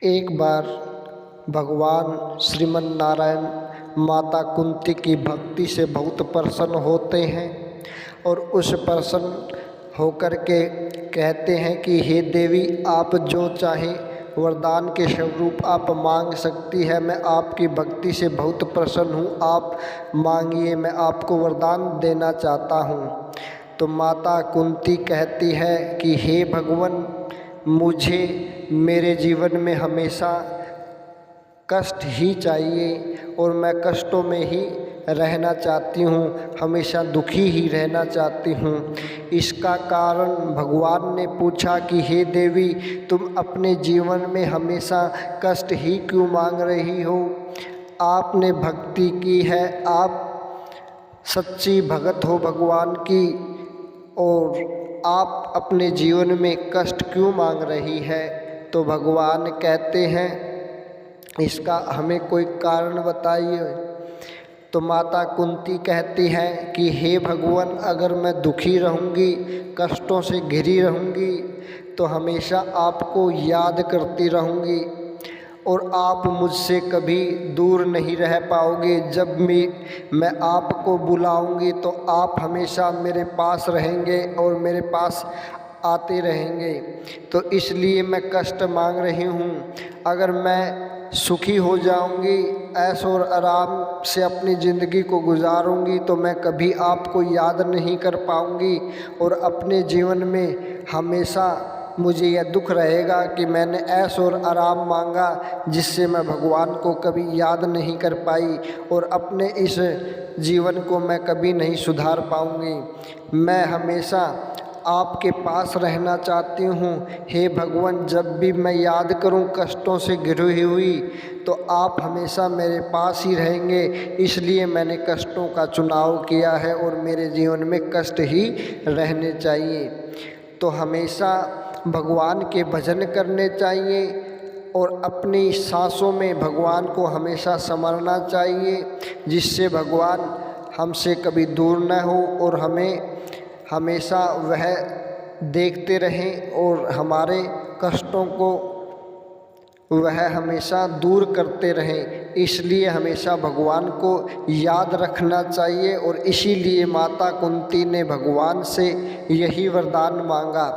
एक बार भगवान श्रीमन नारायण माता कुंती की भक्ति से बहुत प्रसन्न होते हैं और उस प्रसन्न होकर के कहते हैं कि हे देवी, आप जो चाहें वरदान के स्वरूप आप मांग सकती है। मैं आपकी भक्ति से बहुत प्रसन्न हूँ, आप मांगिए, मैं आपको वरदान देना चाहता हूँ। तो माता कुंती कहती है कि हे भगवान, मुझे मेरे जीवन में हमेशा कष्ट ही चाहिए और मैं कष्टों में ही रहना चाहती हूँ, हमेशा दुखी ही रहना चाहती हूँ। इसका कारण भगवान ने पूछा कि हे देवी, तुम अपने जीवन में हमेशा कष्ट ही क्यों मांग रही हो? आपने भक्ति की है, आप सच्ची भगत हो भगवान की, और आप अपने जीवन में कष्ट क्यों मांग रही है? तो भगवान कहते हैं, इसका हमें कोई कारण बताइए। तो माता कुंती कहती है कि हे भगवान, अगर मैं दुखी रहूँगी, कष्टों से घिरी रहूँगी, तो हमेशा आपको याद करती रहूँगी और आप मुझसे कभी दूर नहीं रह पाओगे। जब मैं आपको बुलाऊंगी तो आप हमेशा मेरे पास रहेंगे और मेरे पास आते रहेंगे। तो इसलिए मैं कष्ट मांग रही हूँ। अगर मैं सुखी हो जाऊंगी, ऐश और आराम से अपनी ज़िंदगी को गुजारूंगी, तो मैं कभी आपको याद नहीं कर पाऊंगी और अपने जीवन में हमेशा मुझे यह दुख रहेगा कि मैंने ऐश और आराम मांगा, जिससे मैं भगवान को कभी याद नहीं कर पाई और अपने इस जीवन को मैं कभी नहीं सुधार पाऊंगी। मैं हमेशा आपके पास रहना चाहती हूँ। हे भगवान, जब भी मैं याद करूँ कष्टों से घिरी हुई, तो आप हमेशा मेरे पास ही रहेंगे। इसलिए मैंने कष्टों का चुनाव किया है और मेरे जीवन में कष्ट ही रहने चाहिए। तो हमेशा भगवान के भजन करने चाहिए और अपनी सांसों में भगवान को हमेशा स्मरना चाहिए, जिससे भगवान हमसे कभी दूर न हो और हमें हमेशा वह देखते रहें और हमारे कष्टों को वह हमेशा दूर करते रहें। इसलिए हमेशा भगवान को याद रखना चाहिए और इसीलिए माता कुंती ने भगवान से यही वरदान मांगा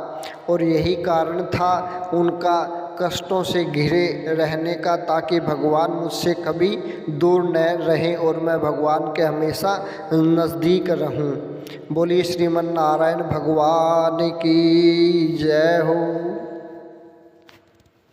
और यही कारण था उनका कष्टों से घिरे रहने का, ताकि भगवान मुझसे कभी दूर न रहें और मैं भगवान के हमेशा नज़दीक रहूं। बोलिए श्रीमन नारायण भगवान की जय हो।